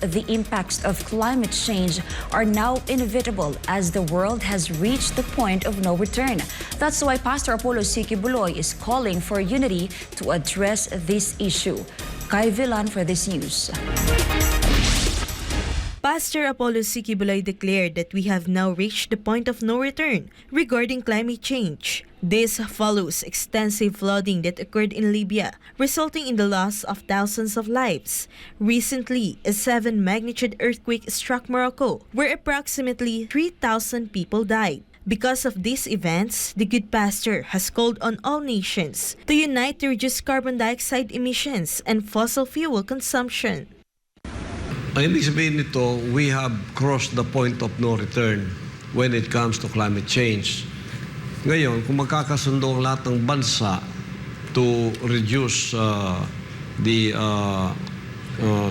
the impacts of climate change are now inevitable as the world has reached the point of no return. That's why Pastor Apollo C. Quiboloy is calling for unity to address this issue. Kai Vilan for this news. Pastor Apollo C. Quiboloy declared that we have now reached the point of no return regarding climate change. This follows extensive flooding that occurred in Libya, resulting in the loss of thousands of lives. Recently, a 7-magnitude earthquake struck Morocco, where approximately 3,000 people died. Because of these events, the good pastor has called on all nations to unite to reduce carbon dioxide emissions and fossil fuel consumption. Ang ibig sabihin nito, we have crossed the point of no return when it comes to climate change. Ngayon, kung magkakasundo ang lahat ng bansa to reduce the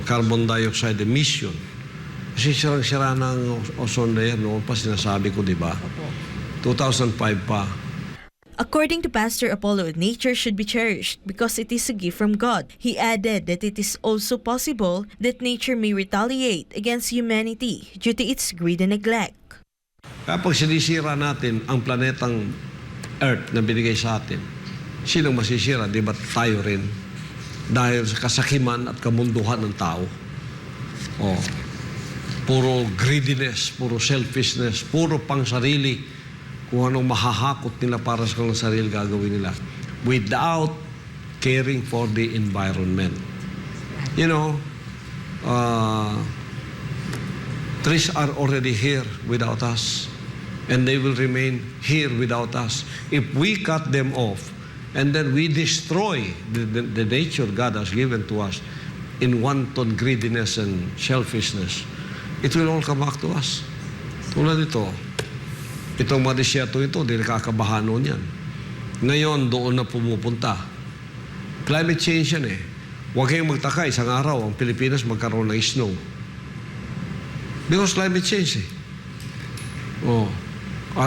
carbon dioxide emission, kasi sirang-sira ng ozone layer, noon pa sinasabi ko, di ba? 2005 pa. According to Pastor Apollo, nature should be cherished because it is a gift from God. He added that it is also possible that nature may retaliate against humanity due to its greed and neglect. Kapag sinisira natin ang planetang Earth na binigay sa atin, sinong masisira? Di ba tayo rin? Dahil sa kasakiman at kamunduhan ng tao. Oh, puro greediness, puro selfishness, puro pang sarili. Kung anong mahahakot nila para sa kanilang sarili gagawin nila without caring for the environment. You know, trees are already here without us and they will remain here without us. If we cut them off and then we destroy the nature God has given to us in wanton greediness and selfishness, it will all come back to us. Tulad ito, itong mga desierto ito, di nakakabahanon yan. Ngayon, doon na pumupunta. Climate change yan eh. Huwag kayong magtaka, isang araw, ang Pilipinas magkaroon ng snow. Because climate change eh. Oh.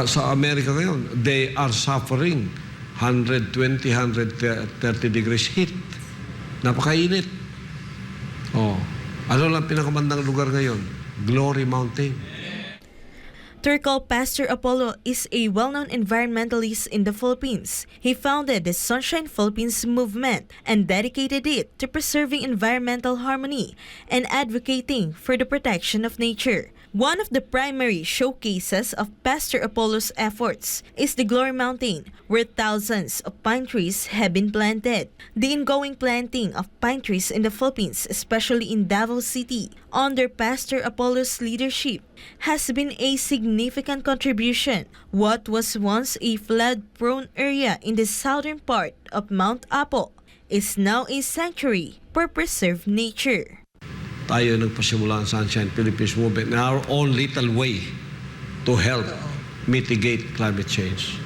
Sa Amerika ngayon, they are suffering 120, 130 degrees heat. Napakainit. Oh. Ano lang pinakamandang lugar ngayon? Glory Mountain. Turcal Pastor Apollo is a well-known environmentalist in the Philippines. He founded the Sunshine Philippines movement and dedicated it to preserving environmental harmony and advocating for the protection of nature. One of the primary showcases of Pastor Apollo's efforts is the Glory Mountain, where thousands of pine trees have been planted. The ongoing planting of pine trees in the Philippines, especially in Davao City, under Pastor Apollo's leadership, has been a significant contribution. What was once a flood-prone area in the southern part of Mount Apo is now a sanctuary for preserved nature. Tayo nagpasimula ang Sunshine Philippines movement in our own little way to help mitigate climate change.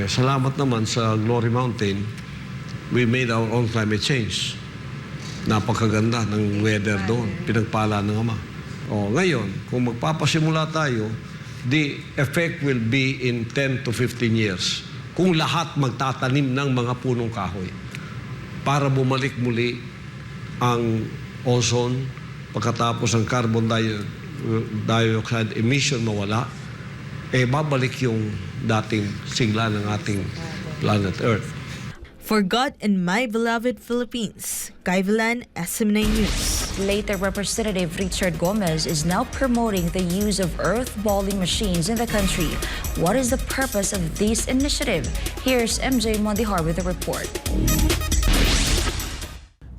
Salamat naman sa Glory Mountain, we made our own climate change. Napakaganda ng weather doon, pinagpala ng Ama. Ngayon, kung magpapasimula tayo, the effect will be in 10 to 15 years. Kung lahat magtatanim ng mga punong kahoy para bumalik muli ang ozone, pagkatapos ang carbon dioxide emission mawala, babalik yung dating sigla ng ating planet Earth. For God and my beloved Philippines, Kai Vilan, SM9 News. Later, Representative Richard Gomez is now promoting the use of earth-balling machines in the country. What is the purpose of this initiative? Here's MJ Mondihar with the report.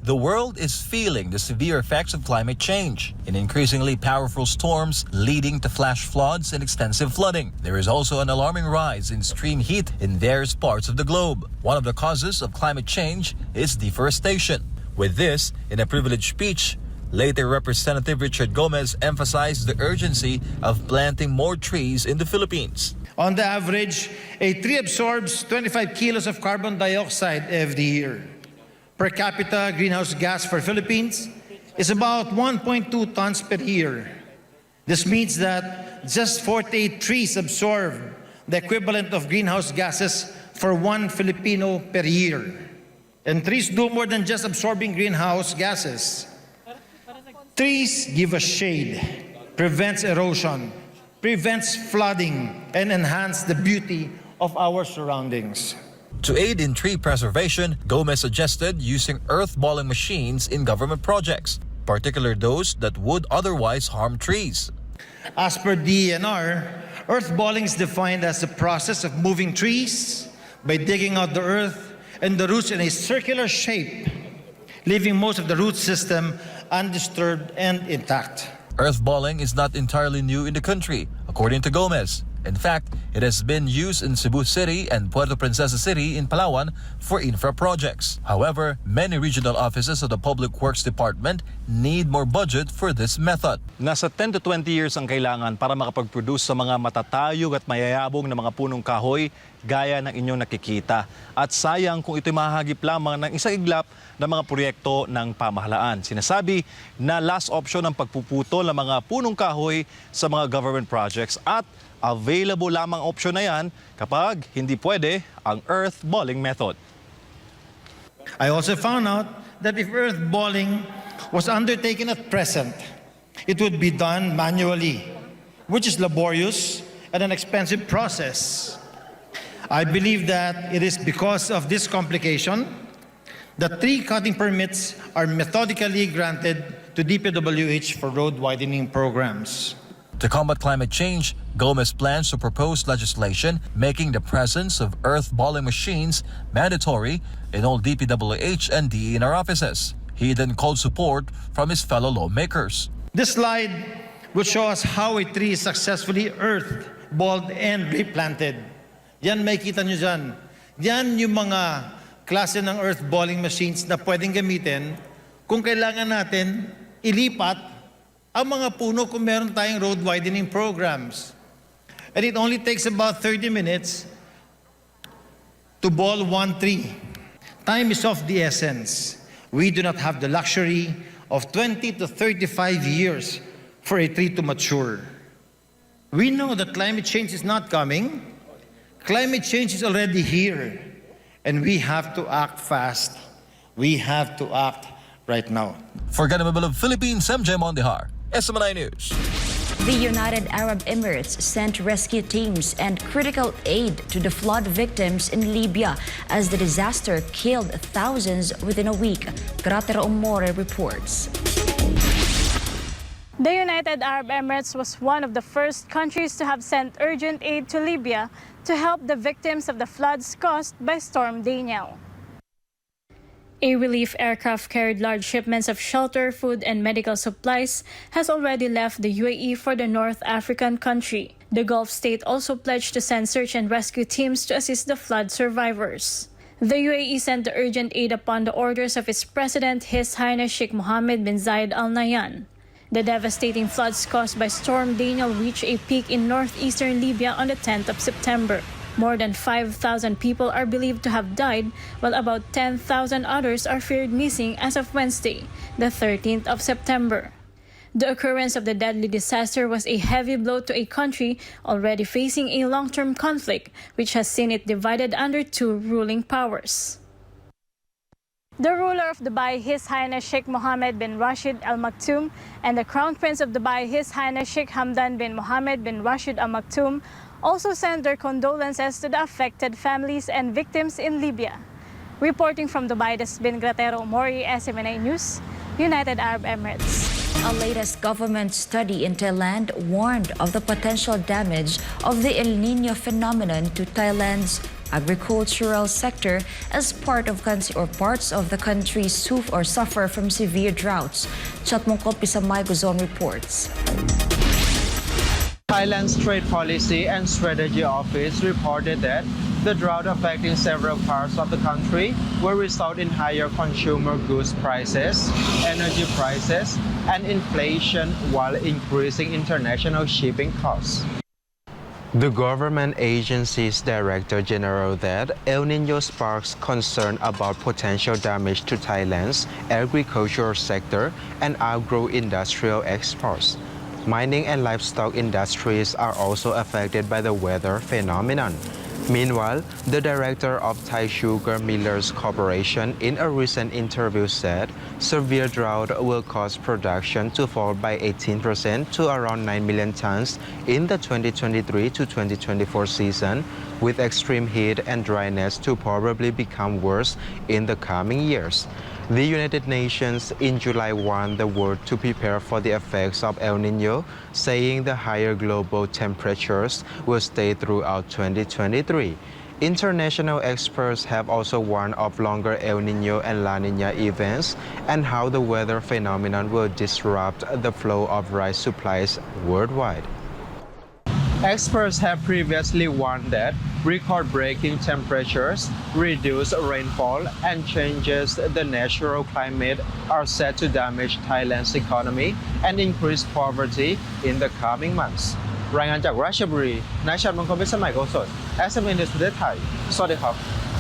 The world is feeling the severe effects of climate change, in increasingly powerful storms leading to flash floods and extensive flooding. There is also an alarming rise in extreme heat in various parts of the globe. One of the causes of climate change is deforestation. With this, in a privileged speech, later Representative Richard Gomez emphasized the urgency of planting more trees in the Philippines. On the average, a tree absorbs 25 kilos of carbon dioxide every year. Per capita greenhouse gas for Philippines is about 1.2 tons per year. This means that just 48 trees absorb the equivalent of greenhouse gases for one Filipino per year. And trees do more than just absorbing greenhouse gases. Trees give us shade, prevents erosion, prevents flooding, and enhance the beauty of our surroundings. To aid in tree preservation, Gomez suggested using earth balling machines in government projects, particularly those that would otherwise harm trees. As per DENR, earth balling is defined as the process of moving trees by digging out the earth and the roots in a circular shape, leaving most of the root system undisturbed and intact. Earth balling is not entirely new in the country, according to Gomez. In fact, it has been used in Cebu City and Puerto Princesa City in Palawan for infra projects. However, many regional offices of the Public Works Department need more budget for this method. Nasa 10 to 20 years ang kailangan para makapag-produce sa mga matatayog at mayayabong na mga punong kahoy gaya ng inyong nakikita. At sayang kung ito'y mahahagip lamang ng isang iglap ng mga proyekto ng pamahalaan. Sinasabi na last option ang pagpuputol ng mga punong kahoy sa mga government projects at available lamang option na yan kapag hindi pwede ang earth balling method. I also found out that if earth balling was undertaken at present, it would be done manually, which is laborious and an expensive process. I believe that it is because of this complication that tree cutting permits are methodically granted to DPWH for road widening programs. To combat climate change, Gomez plans to propose legislation making the presence of earth balling machines mandatory in all DPWH and DENR offices. He then called support from his fellow lawmakers. This slide will show us how a tree is successfully earth balled and replanted. Yan, may kita nyo dyan. Yan yung mga klase ng earth balling machines na pwedeng gamitin kung kailangan natin ilipat ang mga puno kung meron tayong road widening programs. And it only takes about 30 minutes to ball one tree. Time is of the essence. We do not have the luxury of 20 to 35 years for a tree to mature. We know that climate change is not coming. Climate change is already here. And we have to act fast. We have to act right now. For Ganamabal of Philippines, MJ Mondihar, SMNI News. The United Arab Emirates sent rescue teams and critical aid to the flood victims in Libya as the disaster killed thousands within a week. Crater Omore reports. The United Arab Emirates was one of the first countries to have sent urgent aid to Libya to help the victims of the floods caused by Storm Daniel. A relief aircraft carried large shipments of shelter, food, and medical supplies has already left the UAE for the North African country. The Gulf state also pledged to send search and rescue teams to assist the flood survivors. The UAE sent the urgent aid upon the orders of its president, His Highness Sheikh Mohammed bin Zayed Al Nahyan. The devastating floods caused by Storm Daniel reached a peak in northeastern Libya on the 10th of September. More than 5,000 people are believed to have died, while about 10,000 others are feared missing as of Wednesday, the 13th of September. The occurrence of the deadly disaster was a heavy blow to a country already facing a long-term conflict, which has seen it divided under two ruling powers. The ruler of Dubai, His Highness Sheikh Mohammed bin Rashid Al Maktoum, and the Crown Prince of Dubai, His Highness Sheikh Hamdan bin Mohammed bin Rashid Al Maktoum, also sent their condolences to the affected families and victims in Libya. Reporting from Dubai, this has been Gratero Mori, SMNA News, United Arab Emirates. A latest government study in Thailand warned of the potential damage of the El Niño phenomenon to Thailand's agricultural sector as parts of the country suffer from severe droughts. Chatmongkol Pisamay Guzon reports. Thailand's Trade Policy and Strategy Office reported that the drought affecting several parts of the country will result in higher consumer goods prices, energy prices, and inflation while increasing international shipping costs. The government agency's Director General said El Niño sparks concern about potential damage to Thailand's agricultural sector and agro-industrial exports. Mining and livestock industries are also affected by the weather phenomenon. Meanwhile, the director of Thai Sugar Millers Corporation in a recent interview said severe drought will cause production to fall by 18% to around 9 million tons in the 2023 to 2024 season, with extreme heat and dryness to probably become worse in the coming years. The United Nations in July warned the world to prepare for the effects of El Niño, saying the higher global temperatures will stay throughout 2023. International experts have also warned of longer El Niño and La Niña events and how the weather phenomenon will disrupt the flow of rice supplies worldwide. Experts have previously warned that record-breaking temperatures, reduced rainfall, and changes in the natural climate are set to damage Thailand's economy and increase poverty in the coming months. รายงานจากราชบุรี นายชัดมงคลวิสมัยโกศล SMS ประเทศไทย สวัสดีครับ